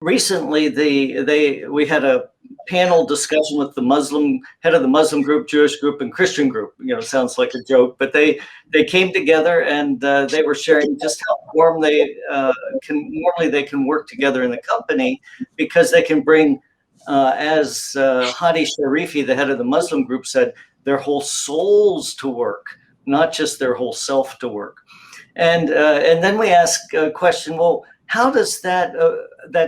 recently we had a panel discussion with the Muslim head of the Muslim group, Jewish group, and Christian group. Sounds like a joke, but they came together and they were sharing just how warm they can work together in the company, because they can bring, as Hadi Sharifi, the head of the Muslim group, said, their whole souls to work, not just their whole self to work. And then we ask a question, well, how does that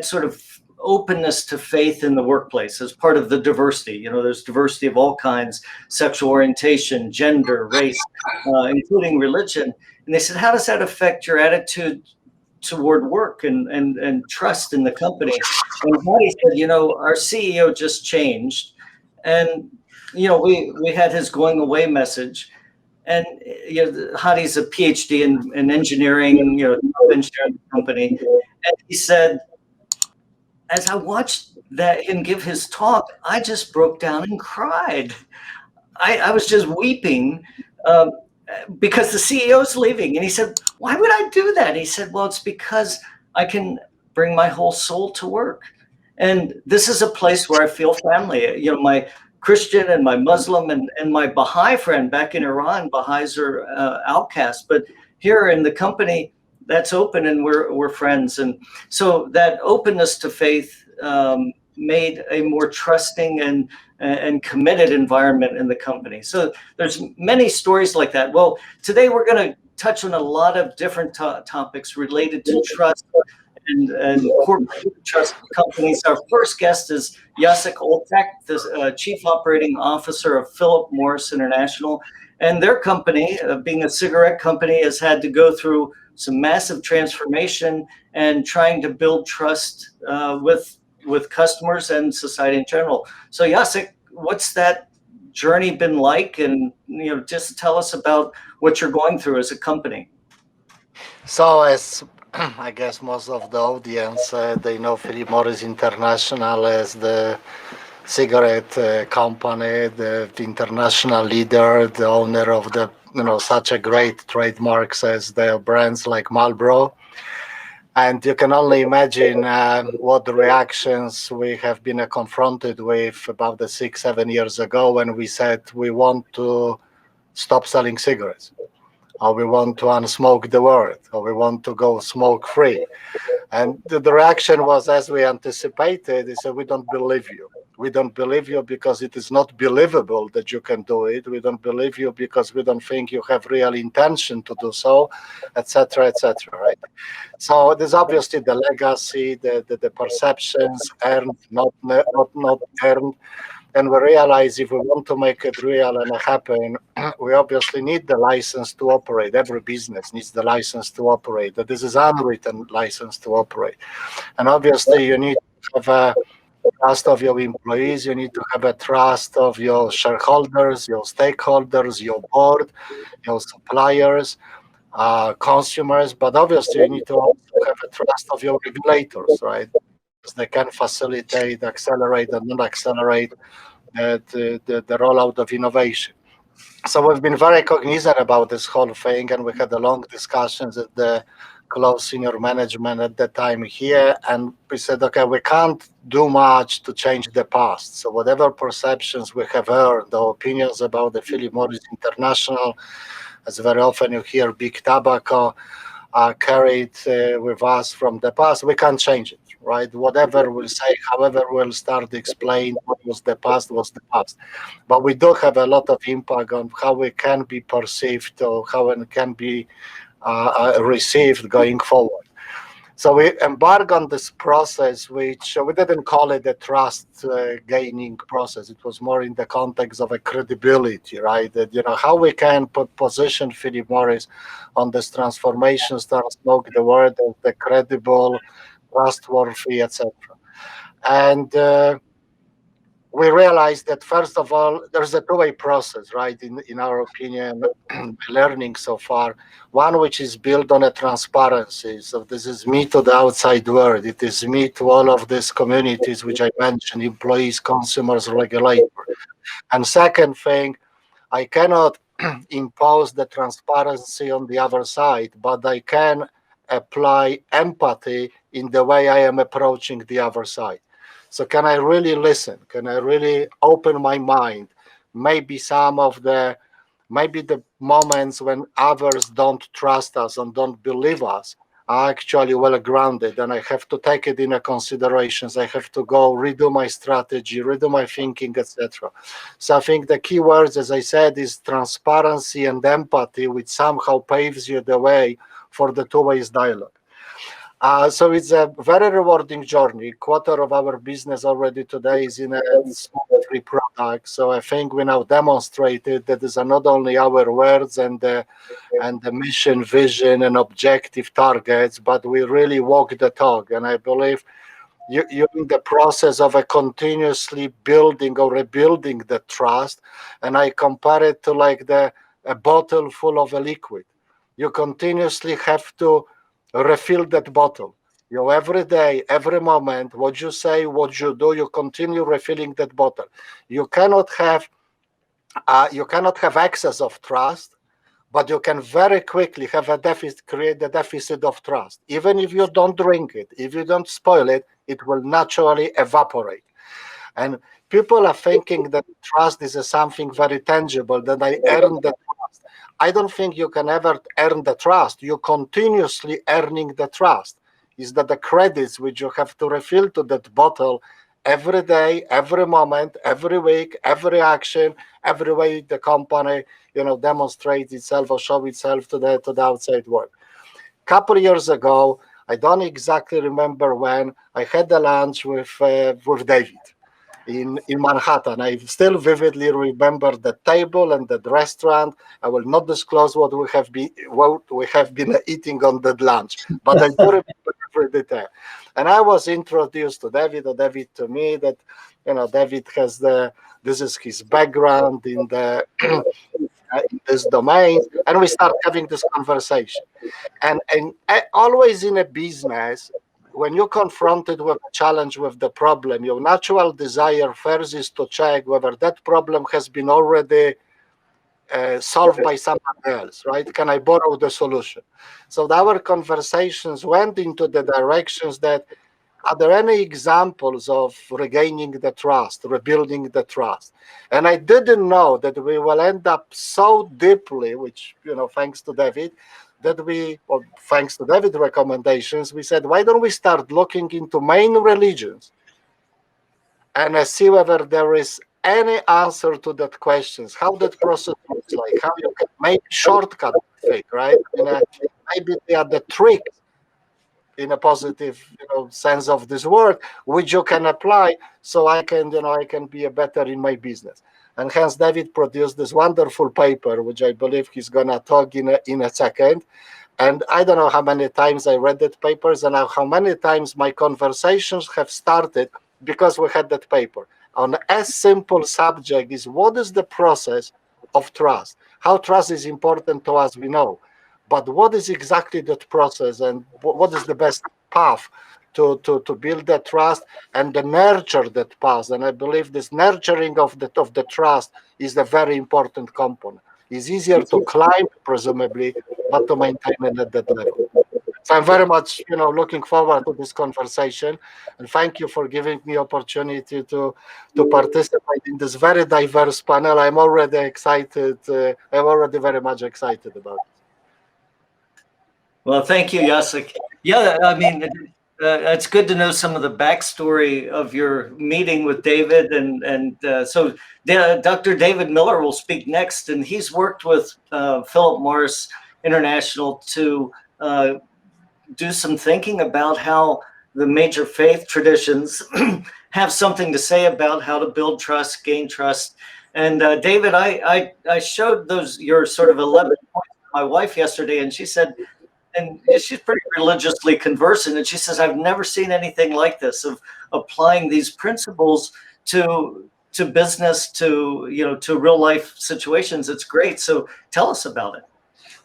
sort of openness to faith in the workplace as part of the diversity? There's diversity of all kinds: sexual orientation, gender, race, including religion. And they said, how does that affect your attitude toward work and trust in the company? And Hadi said, our CEO just changed, and we had his going away message. And Hadi's a PhD in engineering, engineering company. And he said, as I watched him give his talk, I just broke down and cried. I was just weeping because the CEO's leaving. And he said, why would I do that? He said, well, it's because I can bring my whole soul to work. And this is a place where I feel family. My Christian and my Muslim and my Baha'i friend back in Iran, Baha'is are outcasts, but here in the company, that's open and we're friends. And so that openness to faith made a more trusting and committed environment in the company. So there's many stories like that. Well, today we're going to touch on a lot of different topics related to trust and corporate trust companies. Our first guest is Jacek Olczak, the Chief Operating Officer of Philip Morris International. And their company, being a cigarette company, has had to go through some massive transformation and trying to build trust with customers and society in general. So Jacek, what's that journey been like? And just tell us about what you're going through as a company. So as I guess most of the audience, they know Philip Morris International as the cigarette company, the international leader, the owner of the such a great trademarks as the brands like Marlboro. And you can only imagine what the reactions we have been confronted with about 6-7 years ago when we said we want to stop selling cigarettes, or we want to unsmoke the world, or we want to go smoke free. And the reaction was, as we anticipated, they said, we don't believe you. We don't believe you because it is not believable that you can do it. We don't believe you because we don't think you have real intention to do so, etc., right? So there's obviously the legacy, the perceptions, earned, not earned. And we realize if we want to make it real and happen, we obviously need the license to operate. Every business needs the license to operate. That this is unwritten license to operate. And obviously you need to have a trust of your employees. You need to have a trust of your shareholders, your stakeholders, your board, your suppliers, consumers. But obviously you need to also have a trust of your regulators, right? Because they can facilitate, accelerate, and not accelerate the rollout of innovation. So we've been very cognizant about this whole thing, and we had a long discussions with the close senior management at the time here, and we said, okay, we can't do much to change the past. So whatever perceptions we have heard, the opinions about the Philip Morris International, as very often you hear big tobacco, are carried with us from the past, we can't change it. Right, whatever we'll say, however we'll start to explain what was the past. But we do have a lot of impact on how we can be perceived or how it can be received going forward. So we embark on this process, which we didn't call it a trust gaining process. It was more in the context of a credibility, right? That how we can position Philip Morris on this transformation, start smoke the word of the credible, trustworthy, etc. And we realized that, first of all, there's a two-way process, right? In our opinion, learning so far. One which is built on a transparency. So this is me to the outside world. It is me to all of these communities which I mentioned, employees, consumers, regulators. And second thing, I cannot impose the transparency on the other side, but I can apply empathy in the way I am approaching the other side? So can I really listen? Can I really open my mind? Maybe maybe the moments when others don't trust us and don't believe us are actually well grounded, and I have to take it into considerations. I have to go redo my strategy, redo my thinking, etc. So I think the key words, as I said, is transparency and empathy, which somehow paves you the way for the two-way dialogue. So it's a very rewarding journey. Quarter of our business already today is in a free product. So I think we now demonstrated that these are not only our words and the mission, vision, and objective targets, but we really walk the talk. And I believe you're in the process of a continuously building or rebuilding the trust. And I compare it to like a bottle full of a liquid. You continuously have to refill that bottle. Every day, every moment, what you say, what you do, you continue refilling that bottle. You cannot have excess of trust, but you can very quickly have a deficit, create a deficit of trust. Even if you don't drink it, if you don't spoil it, it will naturally evaporate. And people are thinking that trust is something very tangible, that I earn the trust. I don't think you can ever earn the trust. You're continuously earning the trust. Is that the credits which you have to refill to that bottle every day, every moment, every week, every action, every way the company, demonstrates itself or show itself to the outside world. Couple of years ago, I don't exactly remember when, I had a lunch with David in Manhattan. I still vividly remember the table and the restaurant. I will not disclose what we have been eating on that lunch, but I do remember every detail. And I was introduced to David, or David to me, that David has this is his background in this domain, and we start having this conversation. And always in a business, when you're confronted with a challenge, with the problem, your natural desire first is to check whether that problem has been already solved by someone else, right? Can I borrow the solution? So our conversations went into the directions that, are there any examples of regaining the trust, rebuilding the trust? And I didn't know that we will end up so deeply, which, thanks to David, thanks to David's recommendations, we said, why don't we start looking into main religions and see whether there is any answer to that questions, how that process looks like, how you can make shortcut with it, right? Maybe they are the tricks in a positive sense of this word, which you can apply so I can be a better in my business. And hence David produced this wonderful paper, which I believe he's gonna talk in a second. And I don't know how many times I read that papers and how many times my conversations have started because we had that paper on a simple subject is what is the process of trust? How trust is important to us, we know. But what is exactly that process, and what is the best path to build that trust and to nurture that path? And I believe this nurturing of the trust is a very important component. It's easier to climb, presumably, but to maintain it at that level. So I'm very much, looking forward to this conversation, and thank you for giving me opportunity to participate in this very diverse panel. I'm already excited. I'm already very much excited about it. Well, thank you, Jacek. Yeah, I mean, it's good to know some of the backstory of your meeting with David. And so Dr. David Miller will speak next, and he's worked with Philip Morris International to do some thinking about how the major faith traditions have something to say about how to build trust, gain trust. And David, I showed your sort of 11 points to my wife yesterday, and she said, and she's pretty religiously conversant, and she says, I've never seen anything like this, of applying these principles to business, to real life situations. It's great. So tell us about it.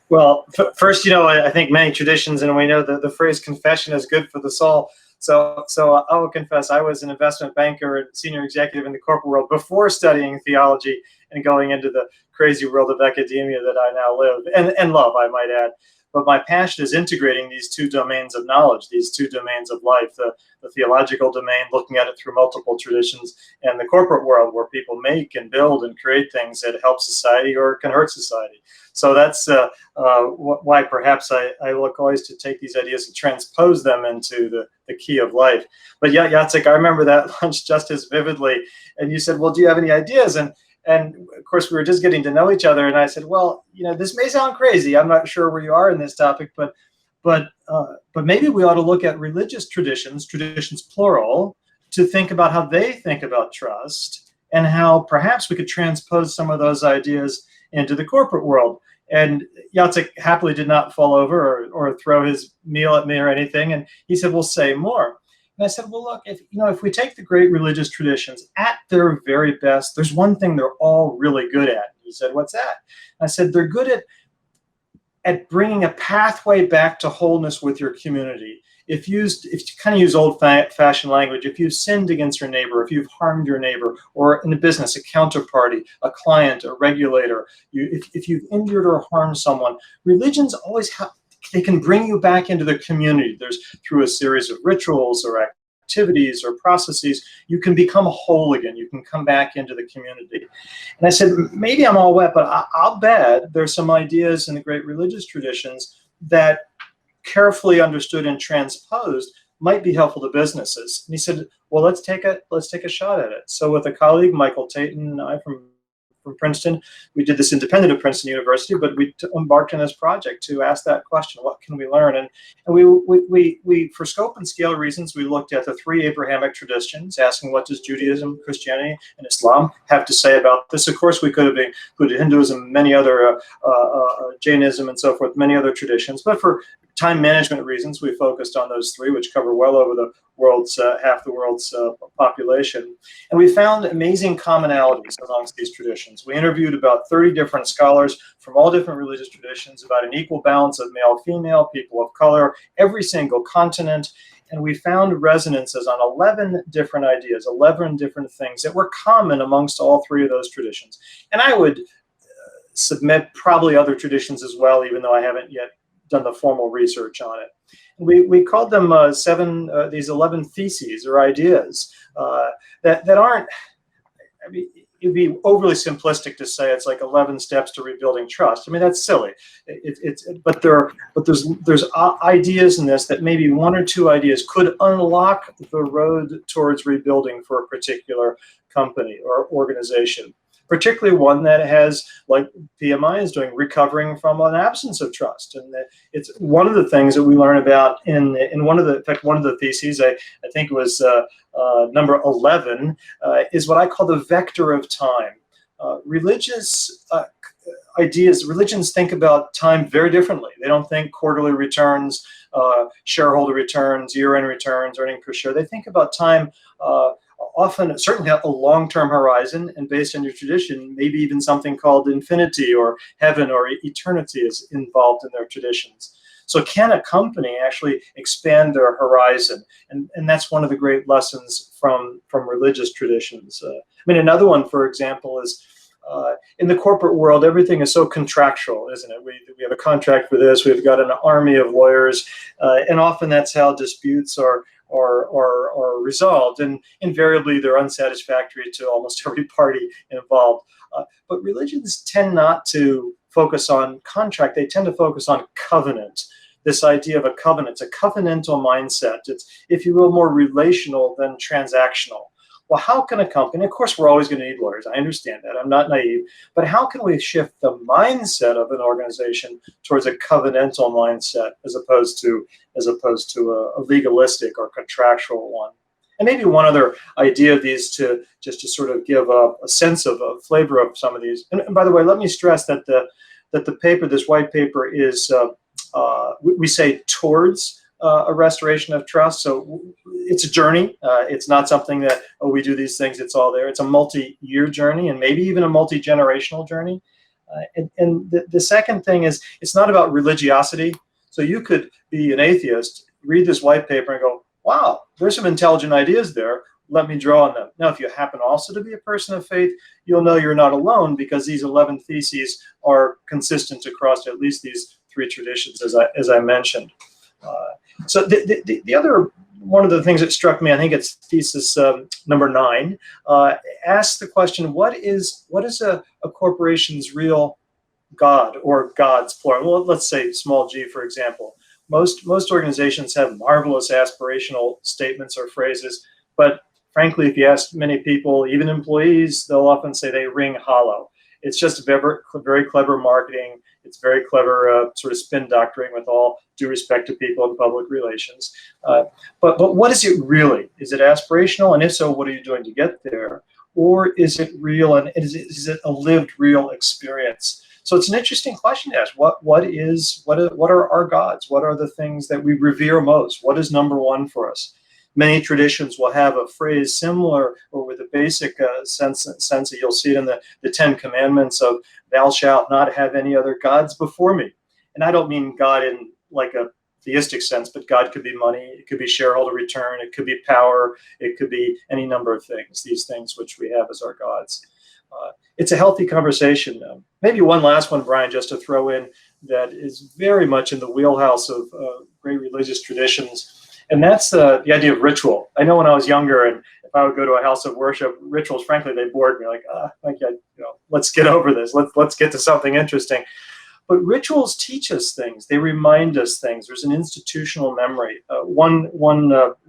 Well, first, I think many traditions, and we know that the phrase confession is good for the soul. So I will confess, I was an investment banker and senior executive in the corporate world before studying theology and going into the crazy world of academia that I now live and love, I might add. but my passion is integrating these two domains of knowledge, these two domains of life, the theological domain, looking at it through multiple traditions, and the corporate world where people make and build and create things that help society or can hurt society. So that's why perhaps I look always to take these ideas and transpose them into the key of life. But yeah, Jacek, I remember that lunch just as vividly. And you said, well, do you have any ideas? And of course, we were just getting to know each other. And I said, well, this may sound crazy. I'm not sure where you are in this topic, but maybe we ought to look at religious traditions plural, to think about how they think about trust and how perhaps we could transpose some of those ideas into the corporate world. And Jacek happily did not fall over or throw his meal at me or anything. And he said, well, say more. And I said, well, look, if we take the great religious traditions at their very best, there's one thing they're all really good at. He said, what's that? I said, they're good at bringing a pathway back to wholeness with your community. If you kind of use old-fashioned language, if you've sinned against your neighbor, if you've harmed your neighbor, or in a business, a counterparty, a client, a regulator, if you've injured or harmed someone, religions always they can bring you back into the community. There's through a series of rituals or activities or processes, you can become whole again. You can come back into the community. And I said, maybe I'm all wet, but I'll bet there's some ideas in the great religious traditions that, carefully understood and transposed, might be helpful to businesses. And he said, well, let's take a shot at it. So with a colleague, Michael Taton, and I from Princeton, we did this independent of Princeton University, but we embarked on this project to ask that question: what can we learn? And we for scope and scale reasons, we looked at the three Abrahamic traditions, asking what does Judaism, Christianity, and Islam have to say about this. Of course, we could have included Hinduism, many other Jainism, and so forth, many other traditions. But for time management reasons, we focused on those three, which cover well over the world's half the world's population. And we found amazing commonalities amongst these traditions. We interviewed about 30 different scholars from all different religious traditions, about an equal balance of male, female, people of color, every single continent. And we found resonances on 11 different ideas, 11 different things that were common amongst all three of those traditions. And I would submit probably other traditions as well, even though I haven't yet done the formal research on it. We called them these 11 theses or ideas that aren't, I mean, it'd be overly simplistic to say it's like 11 steps to rebuilding trust. I mean, that's silly. But there's ideas in this that maybe one or two ideas could unlock the road towards rebuilding for a particular company or organization. Particularly one that has, like PMI is doing, recovering from an absence of trust. And it's one of the things that we learn about in one of the theses, I think it was number 11, is what I call the vector of time. Religious religions think about time very differently. They don't think quarterly returns, shareholder returns, year-end returns, earnings per share. They think about time often, certainly a long-term horizon, and based on your tradition, maybe even something called infinity or heaven or eternity is involved in their traditions. So can a company actually expand their horizon? And that's one of the great lessons from religious traditions. I mean, another one, for example, is in the corporate world, everything is so contractual, isn't it? We have a contract for this, we've got an army of lawyers, and often that's how disputes are resolved, and invariably they're unsatisfactory to almost every party involved. But religions tend not to focus on contract, they tend to focus on covenant. This idea of a covenant, it's a covenantal mindset. It's, if you will, more relational than transactional. Well, how can a company, of course we're always going to need lawyers, I understand that, I'm not naive, but how can we shift the mindset of an organization towards a covenantal mindset as opposed to a legalistic or contractual one? And maybe one other idea of these to sort of give a sense of a flavor of some of these. And by the way, let me stress that the paper, this white paper, is we say towards a restoration of trust. So it's a journey. It's not something that, oh, we do these things, it's all there. It's a multi-year journey and maybe even a multi-generational journey. And the second thing is, it's not about religiosity. So you could be an atheist, read this white paper and go, wow, there's some intelligent ideas there. Let me draw on them. Now, if you happen also to be a person of faith, you'll know you're not alone because these 11 theses are consistent across at least these three traditions, as I mentioned. So the other one of the things that struck me, I think it's thesis number 9, asks the question: what is a corporation's real God, or gods plural? Well, let's say small g, for example. Most organizations have marvelous aspirational statements or phrases, but frankly, if you ask many people, even employees, they'll often say they ring hollow. It's just very clever marketing. It's very clever sort of spin doctoring, with all due respect to people in public relations. But what is it really? Is it aspirational? And if so, what are you doing to get there? Or is it real, and is it a lived real experience? So it's an interesting question to ask. What are our gods? What are the things that we revere most? What is number one for us? Many traditions will have a phrase similar, or with a basic sense that you'll see it in the 10 Commandments of "Thou shalt not have any other gods before me." And I don't mean God in like a theistic sense, but God could be money, it could be shareholder return, it could be power, it could be any number of things. These things which we have as our gods. It's a healthy conversation. Maybe one last one, Brian, just to throw in, that is very much in the wheelhouse of great religious traditions. And that's the idea of ritual. I know when I was younger, and if I would go to a house of worship, rituals, frankly, they bored me. Let's get over this. Let's get to something interesting. But rituals teach us things. They remind us things. There's an institutional memory. One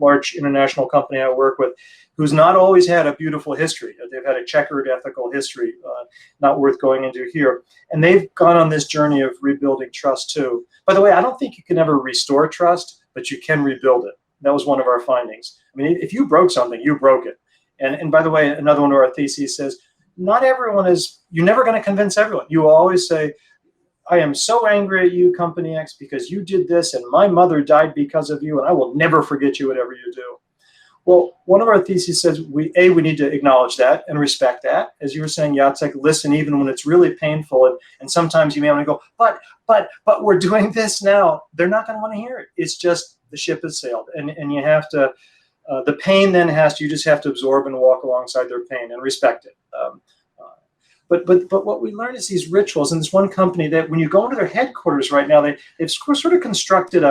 large international company I work with, who's not always had a beautiful history. They've had a checkered ethical history, not worth going into here. And they've gone on this journey of rebuilding trust too. By the way, I don't think you can ever restore trust, but you can rebuild it. That was one of our findings. I mean, if you broke something, you broke it. And by the way, another one of our theses says, not everyone is, you're never going to convince everyone. You will always say, I am so angry at you, Company X, because you did this, and my mother died because of you, and I will never forget you, whatever you do. Well, one of our theses says, we need to acknowledge that and respect that. As you were saying, Jacek, listen even when it's really painful. And sometimes you may want to go, but we're doing this now. They're not going to want to hear it. It's just the ship has sailed. And you have to, the pain then you just have to absorb and walk alongside their pain and respect it. But what we learn is these rituals. And this one company that when you go into their headquarters right now, they've sort of constructed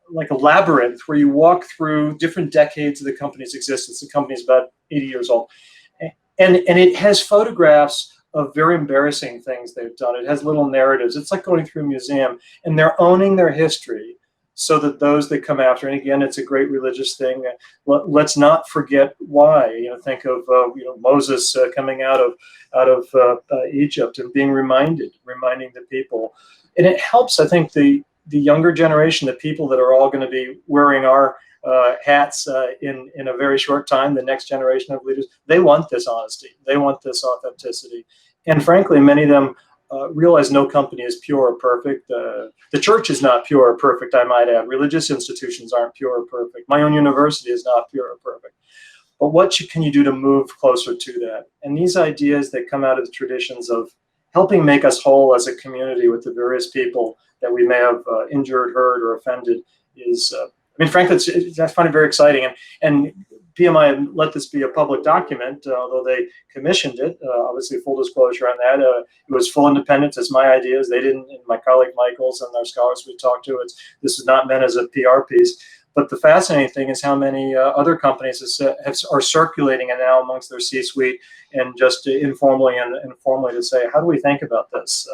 like a labyrinth where you walk through different decades of the company's existence. The company's about 80 years old. And it has photographs of very embarrassing things they've done. It has little narratives. It's like going through a museum, and they're owning their history so that those that come after, and again, it's a great religious thing. Let's not forget why. Think of Moses coming out of Egypt and being reminding the people. And it helps, I think, the younger generation, the people that are all going to be wearing our hats in a very short time, the next generation of leaders, they want this honesty. They want this authenticity. And frankly, many of them realize no company is pure or perfect. The church is not pure or perfect, I might add. Religious institutions aren't pure or perfect. My own university is not pure or perfect. But what can you do to move closer to that? And these ideas that come out of the traditions of helping make us whole as a community with the various people that we may have injured, hurt, or offended is, frankly, I find it very exciting. And PMI let this be a public document, although they commissioned it. Obviously, full disclosure on that. It was full independence. It's my ideas. They didn't, and my colleague Michael's and our scholars we talked to, this is not meant as a PR piece. But the fascinating thing is how many other companies are circulating it now amongst their C-suite, and just informally and informally to say, how do we think about this?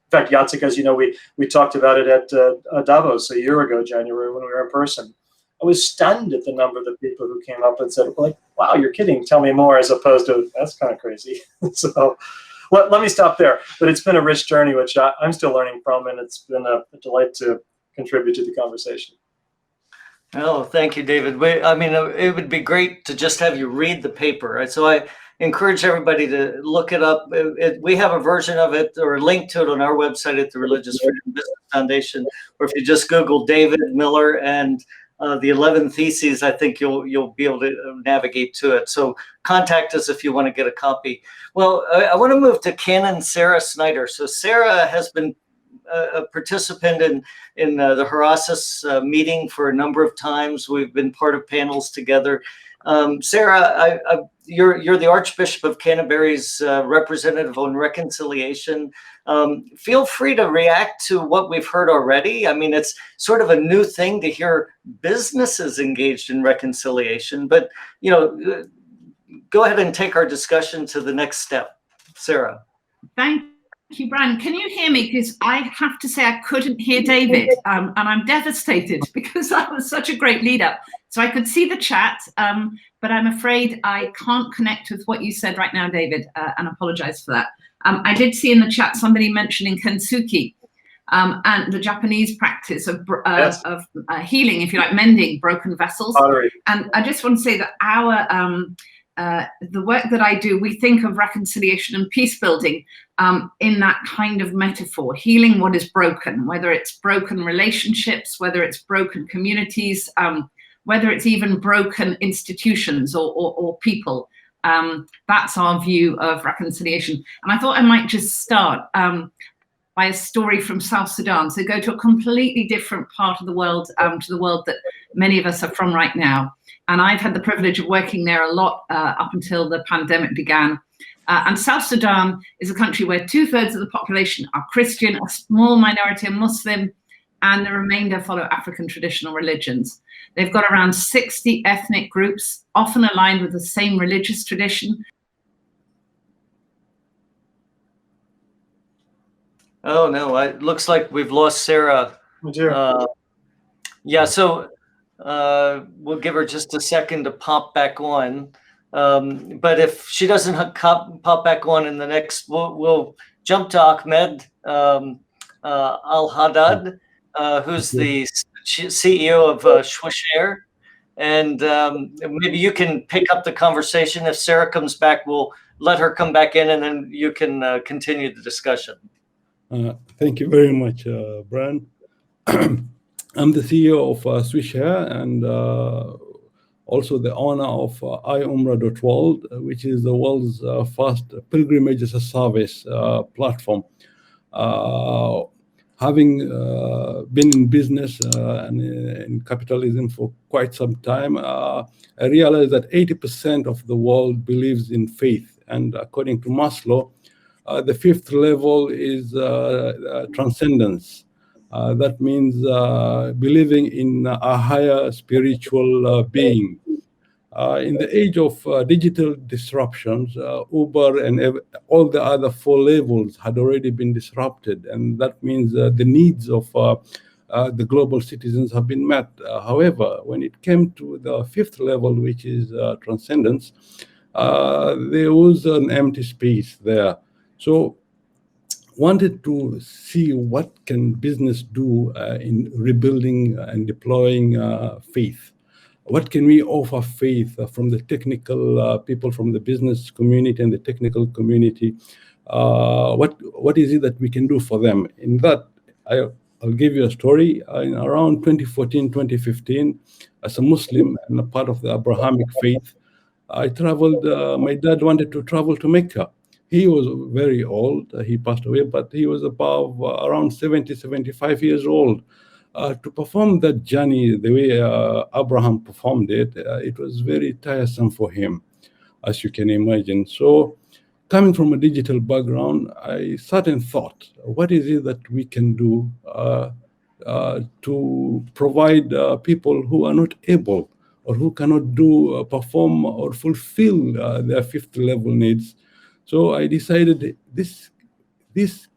In fact, Jacek, as you know, we talked about it at Davos a year ago, January, when we were in person. I was stunned at the number of the people who came up and said, like, wow, you're kidding, tell me more, as opposed to, that's kind of crazy. So let me stop there. But it's been a rich journey, which I'm still learning from, and it's been a delight to contribute to the conversation. Oh, thank you, David. It would be great to just have you read the paper. Right? So I encourage everybody to look it up. We have a version of it or a link to it on our website at the Religious Freedom Business Foundation, or if you just Google David Miller and the 11 Theses, I think you'll be able to navigate to it. So contact us if you want to get a copy. Well, I want to move to Canon Sarah Snyder. So Sarah has been a participant in the Horasis meeting for a number of times. We've been part of panels together. Sarah, you're the Archbishop of Canterbury's representative on reconciliation. Feel free to react to what we've heard already. I mean, it's sort of a new thing to hear businesses engaged in reconciliation, but go ahead and take our discussion to the next step. Sarah. Thank you, Brian. Can you hear me? Because I have to say I couldn't hear David, and I'm devastated because that was such a great lead up. So I could see the chat, but I'm afraid I can't connect with what you said right now, David, and apologize for that. I did see in the chat somebody mentioning kintsugi and the Japanese practice of healing, if you like, mending broken vessels. And I just want to say that the work that I do, we think of reconciliation and peace building in that kind of metaphor, healing what is broken, whether it's broken relationships, whether it's broken communities, whether it's even broken institutions or people. That's our view of reconciliation. And I thought I might just start by a story from South Sudan. So go to a completely different part of the world, to the world that many of us are from right now. And I've had the privilege of working there a lot up until the pandemic began. And South Sudan is a country where 2/3 of the population are Christian, a small minority are Muslim, and the remainder follow African traditional religions. They've got around 60 ethnic groups, often aligned with the same religious tradition. Oh no, it looks like we've lost Sarah. Yeah, so we'll give her just a second to pop back on. But if she doesn't pop back on in the next, we'll jump to Ahmed Alhaddad, who's the CEO of Swishair. And maybe you can pick up the conversation. If Sarah comes back, we'll let her come back in, and then you can continue the discussion. Thank you very much, Brian. I'm the CEO of Swishair and also the owner of iUmrah.world, which is the world's first pilgrimage as a service platform. Having been in business and in capitalism for quite some time, I realized that 80% of the world believes in faith. And according to Maslow, the fifth level is transcendence. That means believing in a higher spiritual being. In the age of digital disruptions, Uber and all the other 4 levels had already been disrupted, and that means the needs of the global citizens have been met. However, when it came to the 5th level, which is transcendence, there was an empty space there. So wanted to see what can business do in rebuilding and deploying faith. What can we offer faith from the technical people, from the business community and the technical community? What is it that we can do for them? In that, I'll give you a story. In around 2014, 2015, as a Muslim and a part of the Abrahamic faith, I traveled. My dad wanted to travel to Mecca. He was very old. He passed away, but he was above around 70, 75 years old. To perform that journey the way Abraham performed it, it was very tiresome for him, as you can imagine. So coming from a digital background, I sat and thought, what is it that we can do to provide people who are not able or who cannot do, perform or fulfill their 5th level needs? So I decided this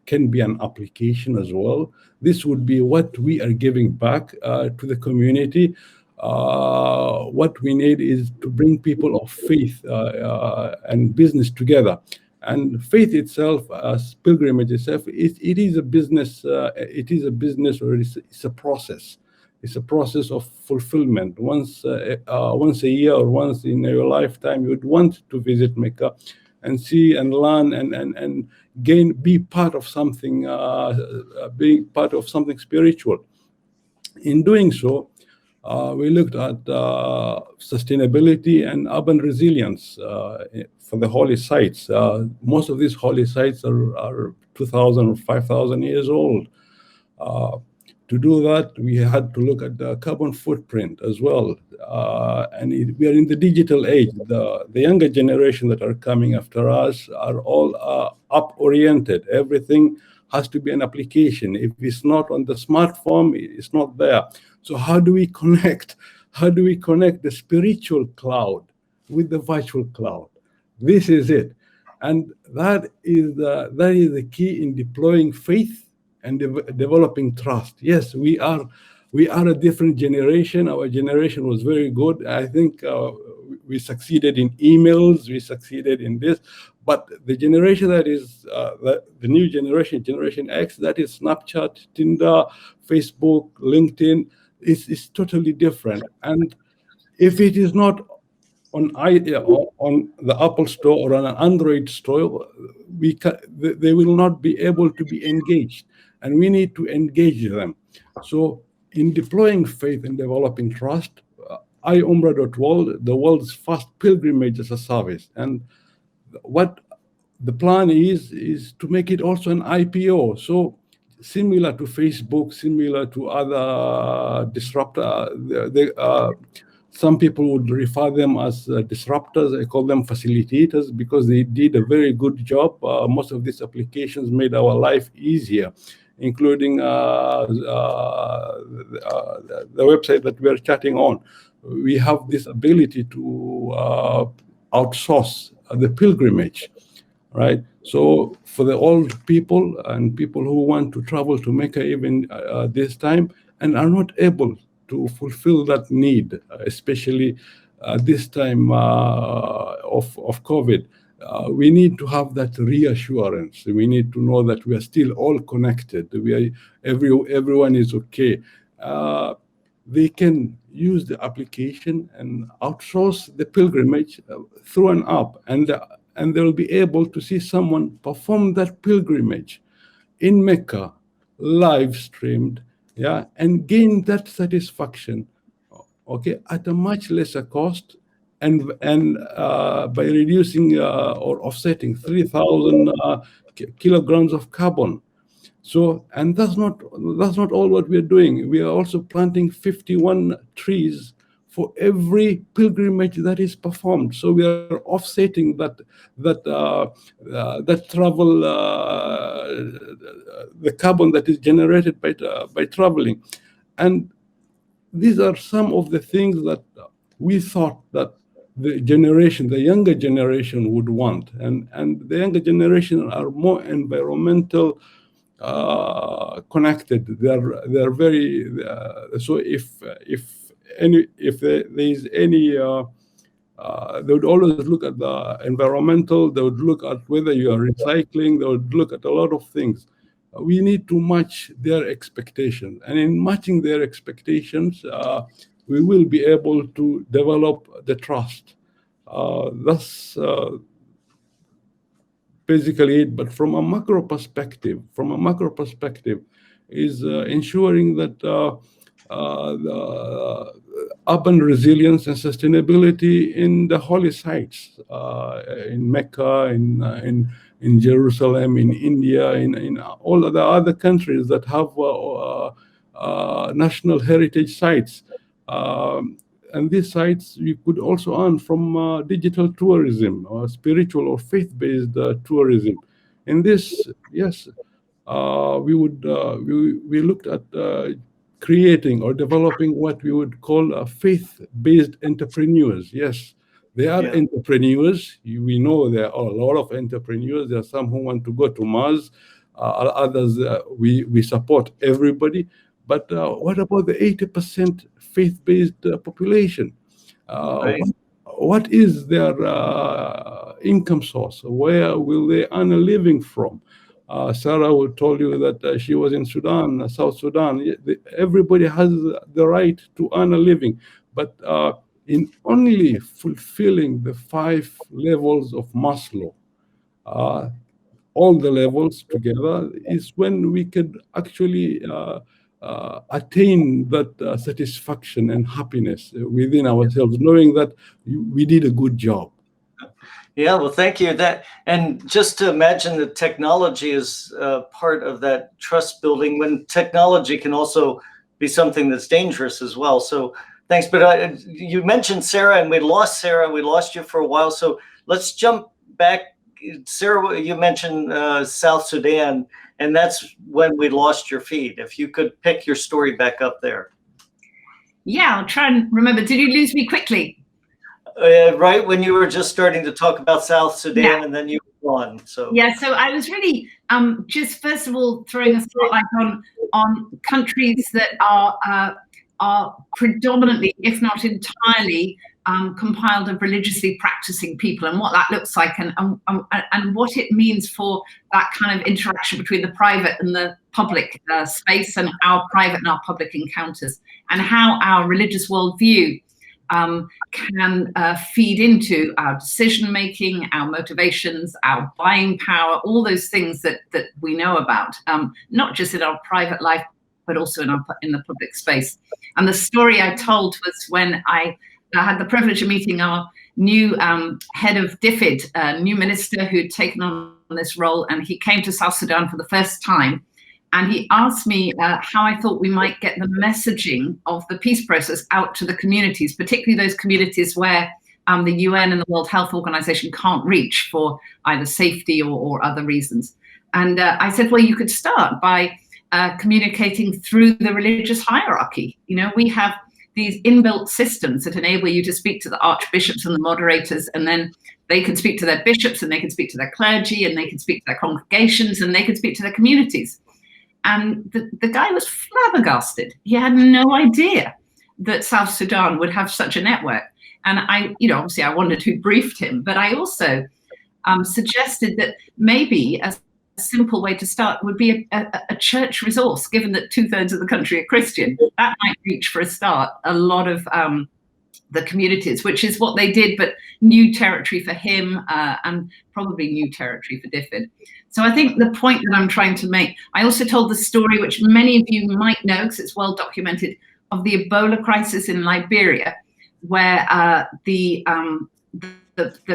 can be an application as well. This would be what we are giving back to the community. What we need is to bring people of faith and business together. And faith itself, as pilgrimage itself, it is a business. It is a business, or it's a process. It's a process of fulfillment. Once a year or once in your lifetime, you'd want to visit Mecca and see and learn and be part of something, being part of something spiritual. In doing so, we looked at sustainability and urban resilience for the holy sites. Most of these holy sites are 2,000 or 5,000 years old. To do that, we had to look at the carbon footprint as well. We are in the digital age. The younger generation that are coming after us are all up-oriented. Everything has to be an application. If it's not on the smartphone, it's not there. So how do we connect? How do we connect the spiritual cloud with the virtual cloud? This is it. And that is the key in deploying faith and developing trust. Yes, we are a different generation. Our generation was very good. I think we succeeded in emails, we succeeded in this, but the generation that is the new generation, Generation X, that is Snapchat, Tinder, Facebook, LinkedIn, is totally different. And if it is not on the Apple Store or on an Android store, they will not be able to be engaged. And we need to engage them. So in deploying faith and developing trust, iUmrah.world, the world's first pilgrimage as a service. And what the plan is to make it also an IPO. So similar to Facebook, similar to other disruptors, some people would refer them as disruptors. I call them facilitators because they did a very good job. Most of these applications made our life easier, including the website that we are chatting on. We have this ability to outsource the pilgrimage, right? So for the old people and people who want to travel to Mecca even this time and are not able to fulfill that need, especially this time of COVID, we need to have that reassurance. We need to know that we are still all connected. Everyone is okay. They can use the application and outsource the pilgrimage through an app, and they will be able to see someone perform that pilgrimage in Mecca, live streamed, and gain that satisfaction, okay, at a much lesser cost, and by reducing or offsetting 3,000 kilograms of carbon. So, and that's not all what we're doing. We are also planting 51 trees for every pilgrimage that is performed. So we are offsetting that travel, the carbon that is generated by traveling. And these are some of the things that we thought that the younger generation would want. And the younger generation are more environmental connected. They're very so if there is any they would always look at the environmental, they would look at whether you are recycling, they would look at a lot of things. We need to match their expectations, and in matching their expectations, we will be able to develop the trust. That's basically it. But from a macro perspective, is ensuring that the urban resilience and sustainability in the holy sites, in Mecca, in Jerusalem, in India, in all the other countries that have national heritage sites. And these sites you could also earn from digital tourism or spiritual or faith-based tourism. In this, yes, we looked at creating or developing what we would call faith-based entrepreneurs. Yes, they are entrepreneurs. We know there are a lot of entrepreneurs. There are some who want to go to Mars. Others, we support everybody. But what about the 80% faith-based population? Right. What is their income source? Where will they earn a living from? Sarah will tell you that she was in Sudan, South Sudan. Everybody has the right to earn a living, but in only fulfilling the 5 levels of Maslow, all the levels together, is when we could actually attain that satisfaction and happiness within ourselves, knowing that we did a good job. Yeah, well, thank you. And just to imagine that technology is part of that trust building, when technology can also be something that's dangerous as well. So thanks. But you mentioned Sarah, and we lost Sarah. We lost you for a while. So let's jump back. Sarah, you mentioned South Sudan, and that's when we lost your feed. If you could pick your story back up there. Yeah, I'll try and remember. Did you lose me quickly? Right when you were just starting to talk about South Sudan, yeah. And then you were gone. So yeah, so I was really just first of all throwing a spotlight on countries that are predominantly, if not entirely, compiled of religiously practicing people, and what that looks like, and what it means for that kind of interaction between the private and the public space, and our private and our public encounters, and how our religious worldview can feed into our decision making, our motivations, our buying power, all those things that we know about, not just in our private life, but also in the public space. And the story I told was when I had the privilege of meeting our new head of DFID, new minister who'd taken on this role, and he came to South Sudan for the first time. And he asked me how I thought we might get the messaging of the peace process out to the communities, particularly those communities where the UN and the World Health Organization can't reach for either safety or other reasons. And I said, well, you could start by communicating through the religious hierarchy. You know, we have these inbuilt systems that enable you to speak to the archbishops and the moderators, and then they can speak to their bishops, and they can speak to their clergy, and they can speak to their congregations, and they can speak to their communities. And the guy was flabbergasted. He had no idea that South Sudan would have such a network. And obviously I wondered who briefed him, but I also suggested that maybe a simple way to start would be a church resource, given that 2/3 of the country are Christian. That might reach for a start a lot of the communities, which is what they did, but new territory for him, and probably new territory for DFID. So I think the point that I'm trying to make, I also told the story, which many of you might know because it's well documented, of the Ebola crisis in Liberia, where the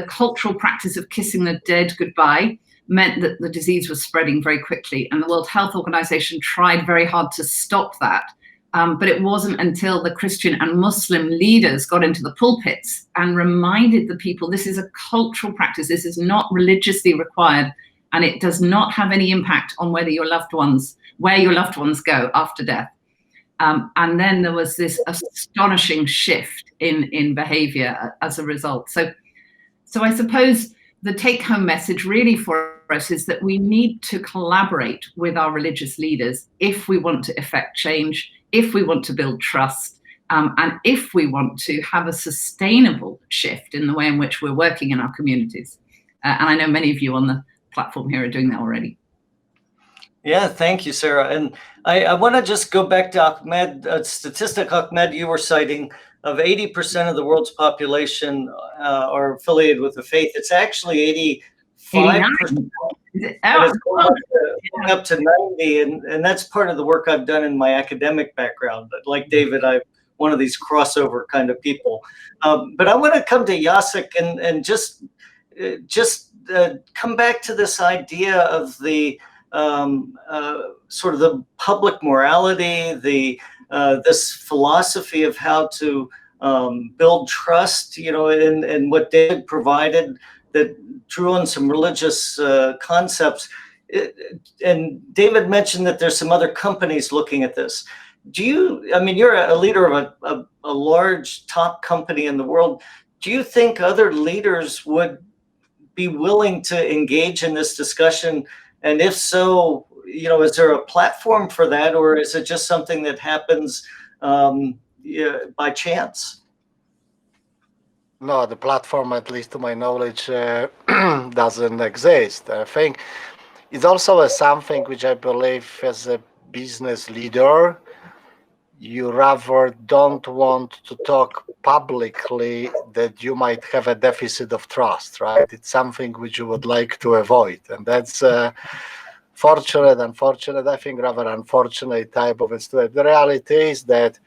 cultural practice of kissing the dead goodbye meant that the disease was spreading very quickly, and the World Health Organization tried very hard to stop that. But it wasn't until the Christian and Muslim leaders got into the pulpits and reminded the people, this is a cultural practice, this is not religiously required, and it does not have any impact on where your loved ones go after death. And then there was this astonishing shift in behavior as a result. So I suppose the take-home message really for us is that we need to collaborate with our religious leaders if we want to effect change, if we want to build trust, and if we want to have a sustainable shift in the way in which we're working in our communities. And I know many of you on the platform here are doing that already. Yeah, thank you, Sarah. And I want to just go back to Ahmed, a statistic, Ahmed, you were citing, of 80% of the world's population are affiliated with the faith. It's actually 85%. It's going up to 90, and that's part of the work I've done in my academic background. But like David, I'm one of these crossover kind of people. But I want to come to Jacek and just come back to this idea of the sort of the public morality, this philosophy of how to build trust, and what David provided that drew on some religious concepts. And David mentioned that there's some other companies looking at this. You're a leader of a large top company in the world. Do you think other leaders would be willing to engage in this discussion? And if so, is there a platform for that, or is it just something that happens by chance? No, the platform, at least to my knowledge, doesn't exist. I think it's also something which I believe as a business leader, you rather don't want to talk publicly that you might have a deficit of trust, right? It's something which you would like to avoid. And that's unfortunate, I think rather unfortunate type of a story. The reality is that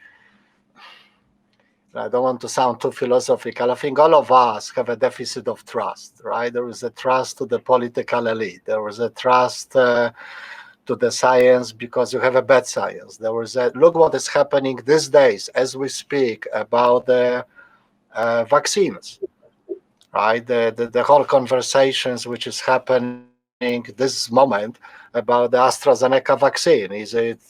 I don't want to sound too philosophical. I think all of us have a deficit of trust, right? There is a trust to the political elite. There is a trust to the science because you have a bad science. There is a look what is happening these days as we speak about the vaccines, right? The whole conversations which is happening this moment about the AstraZeneca vaccine. Is it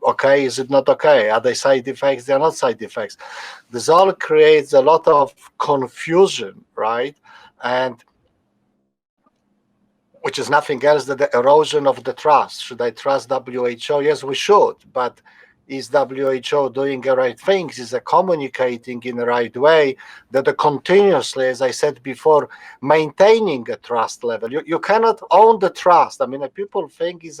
okay? Is it not okay? Are they side effects? They are not side effects. This all creates a lot of confusion, right? And which is nothing else than the erosion of the trust. Should I trust WHO? Yes, we should. But is WHO doing the right things? Is it communicating in the right way? That continuously, as I said before, maintaining a trust level. You cannot own the trust. I mean, people think is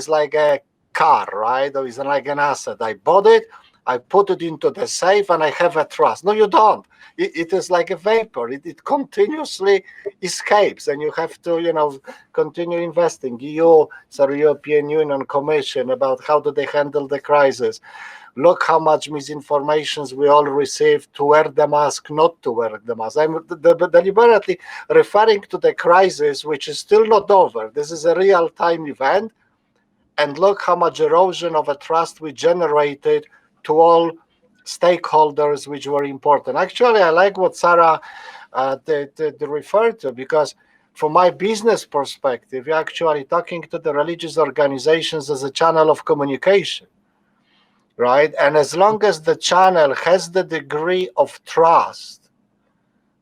like a car, right? Or is like an asset. I bought it, I put it into the safe, and I have a trust. No, you don't. It is like a vapor. It continuously escapes, and you have to, continue investing. European Union Commission about how do they handle the crisis. Look how much misinformation we all receive to wear the mask, not to wear the mask. I'm deliberately referring to the crisis, which is still not over. This is a real-time event, and look how much erosion of a trust we generated to all stakeholders which were important. Actually, I like what Sarah referred to, because from my business perspective, you're actually talking to the religious organizations as a channel of communication, right? And as long as the channel has the degree of trust,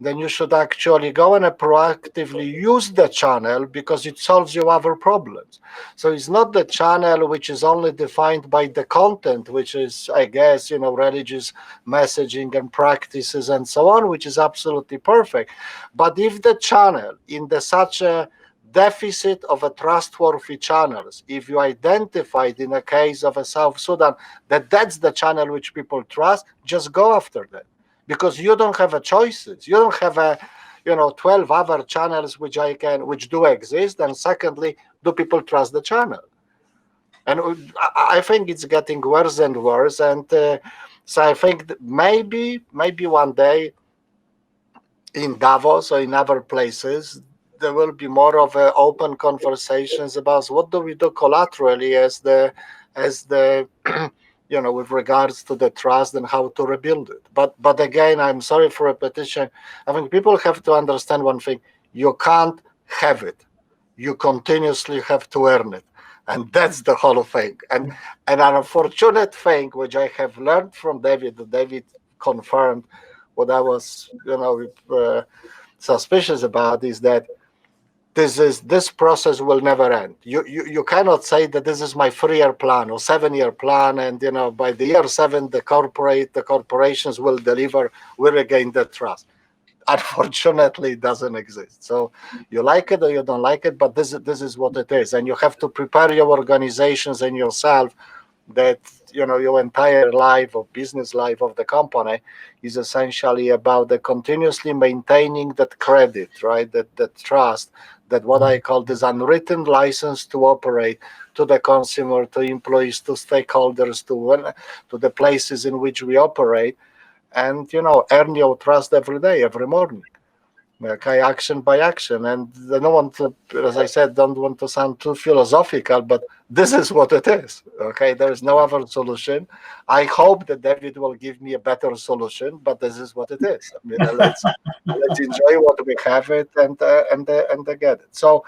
then you should actually go and proactively use the channel because it solves your other problems. So it's not the channel which is only defined by the content, which is, I guess, religious messaging and practices and so on, which is absolutely perfect. But if the channel in such a deficit of a trustworthy channels, if you identified in a case of a South Sudan that's the channel which people trust, just go after that. Because you don't have a choices. You don't have 12 other channels which do exist. And secondly, do people trust the channel? And I think it's getting worse and worse. And so I think that maybe one day in Davos or in other places, there will be more of open conversations about what do we do collaterally as the with regards to the trust and how to rebuild it. But again, I'm sorry for repetition. I think people have to understand one thing: you can't have it. You continuously have to earn it, and that's the whole thing. And an unfortunate thing, which I have learned from David, that David confirmed what I was, suspicious about, is that this process will never end. You cannot say that this is my 3-year plan or 7-year plan, and by the year 7 the corporations will regain the trust. Unfortunately, it doesn't exist. So you like it or you don't like it, but this is what it is, and you have to prepare your organizations and yourself that your entire life or business life of the company is essentially about the continuously maintaining that credit, right? That trust, that what I call this unwritten license to operate to the consumer, to employees, to stakeholders, to the places in which we operate, and earn your trust every day, every morning. Okay, action by action. And I don't want to, as I said, don't want to sound too philosophical, but this is what it is. Okay, there is no other solution. I hope that David will give me a better solution, but this is what it is. I mean, let's enjoy what we have it and get it. So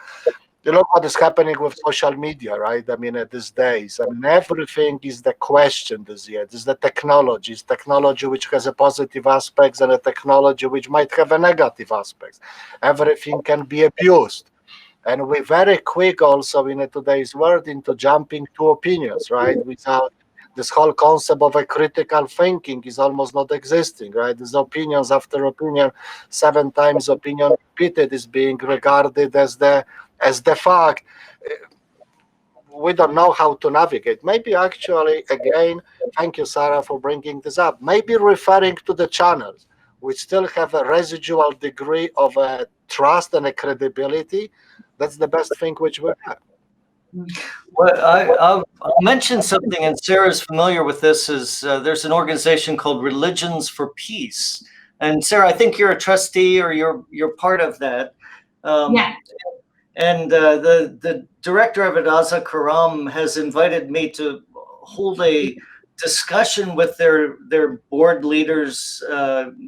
look what is happening with social media, right? I mean, at these days, everything is the question this year. This is the technology. It's technology which has a positive aspects and a technology which might have a negative aspects. Everything can be abused. And we're very quick also in today's world into jumping to opinions, right? Without this whole concept of a critical thinking is almost not existing, right? There's opinions after opinion, 7 times opinion repeated is being regarded as the fact. We don't know how to navigate. Maybe actually, again, thank you, Sarah, for bringing this up. Maybe referring to the channels, we still have a residual degree of trust and a credibility. That's the best thing which we have. Well, I'll mention something, and Sarah's familiar with this. Is there's an organization called Religions for Peace, and Sarah, I think you're a trustee or you're part of that. Yeah. And the director of it, Aza Karam, has invited me to hold a discussion with their board leaders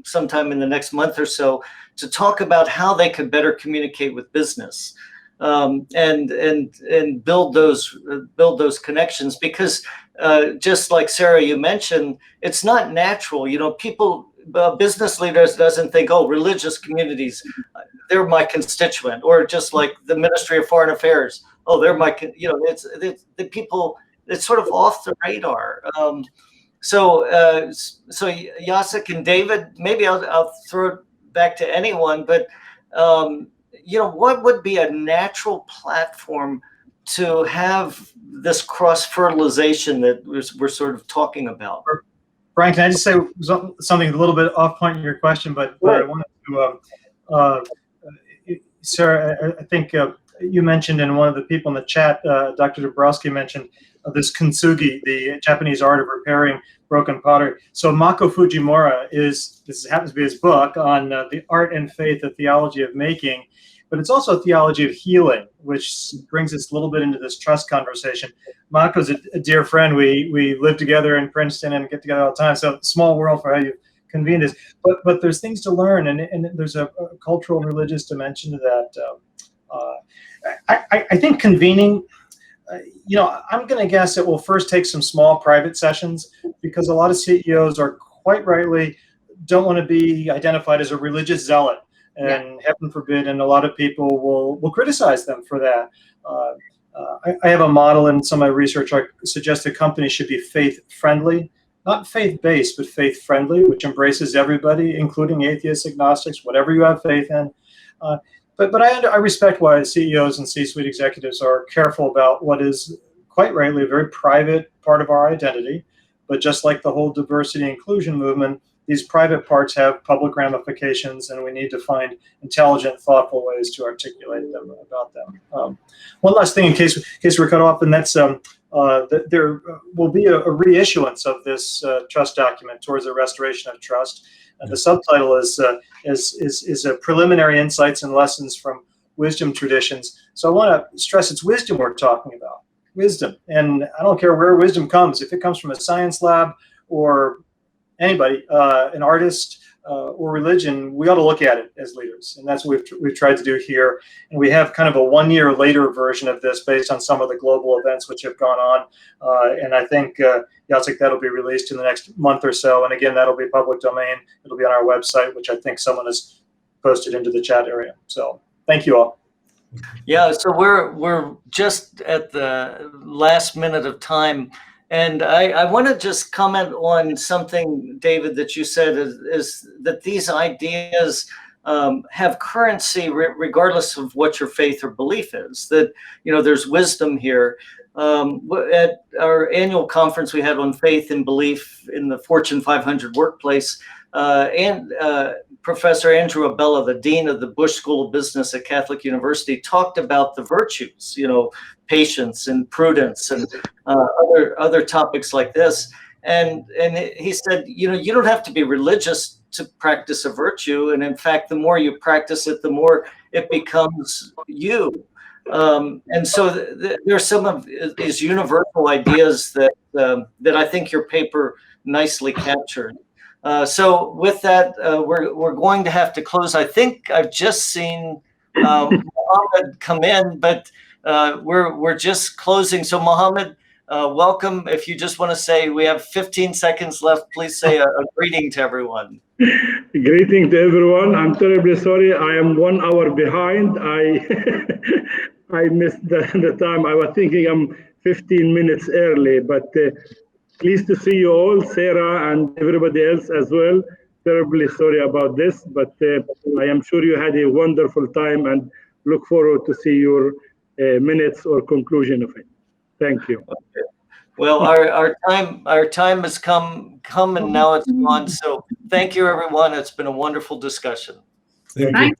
sometime in the next month or so to talk about how they could better communicate with business. And build those connections, because just like Sarah, you mentioned, it's not natural. You know, people, business leaders doesn't think, oh, religious communities, they're my constituent, or just like the Ministry of Foreign Affairs, oh, they're my, you know, it's the people. It's sort of off the radar. So Jacek and David, maybe I'll throw it back to anyone, but. You know, what would be a natural platform to have this cross-fertilization that we're sort of talking about? Brian, can I just say something a little bit off point in your question, but I wanted to, Sarah, I think you mentioned, and one of the people in the chat, Dr. Dabrowski mentioned this kintsugi, the Japanese art of repairing broken pottery. So Mako Fujimura this happens to be his book on the art and faith, the theology of making, but it's also a theology of healing, which brings us a little bit into this trust conversation. Mako's a dear friend. We live together in Princeton and get together all the time. So small world for how you convene this. But there's things to learn, and there's a cultural and religious dimension to that. I think convening, you know, I'm going to guess it will first take some small private sessions, because a lot of CEOs are quite rightly don't want to be identified as a religious zealot. And heaven forbid, and a lot of people will criticize them for that. I have a model in some of my research. I suggest a company should be faith-friendly, not faith-based, but faith-friendly, which embraces everybody, including atheists, agnostics, whatever you have faith in. But I respect why CEOs and C-suite executives are careful about what is quite rightly a very private part of our identity. But just like the whole diversity and inclusion movement, these private parts have public ramifications, and we need to find intelligent, thoughtful ways to articulate them about them. One last thing, in case we're cut off, and that's there will be a reissuance of this trust document towards the restoration of trust. And the subtitle is a preliminary insights and lessons from wisdom traditions. So I want to stress it's wisdom we're talking about, wisdom, and I don't care where wisdom comes. If it comes from a science lab or anybody, an artist or religion, we ought to look at it as leaders, and that's what we've tried to do here. And we have kind of a 1 year later version of this based on some of the global events which have gone on. And I think, Jacek, that'll be released in the next month or so. And again, that'll be public domain. It'll be on our website, which I think someone has posted into the chat area. So thank you all. Yeah, so we're just at the last minute of time. And I want to just comment on something, David, that you said is that these ideas have currency regardless of what your faith or belief is. That, you know, there's wisdom here. At our annual conference we had on faith and belief in the Fortune 500 workplace, and Professor Andrew Abella, the dean of the Bush School of Business at Catholic University, talked about the virtues, you know, patience and prudence and other topics like this. And he said, you know, you don't have to be religious to practice a virtue. And in fact, the more you practice it, the more it becomes you. And so there's some of these universal ideas that I think your paper nicely captured. So with that, we're going to have to close. I think I've just seen Mohammed come in, but we're just closing. So Mohammed, welcome. If you just want to say, we have 15 seconds left, please say a greeting to everyone. Greeting to everyone. I'm terribly sorry. I am 1 hour behind. I missed the time. I was thinking I'm 15 minutes early, but pleased to see you all, Sarah and everybody else as well. Terribly sorry about this, but I am sure you had a wonderful time and look forward to see your minutes or conclusion of it. Thank you. Okay. Well, our time has come and now it's gone. So thank you, everyone. It's been a wonderful discussion. Thank you.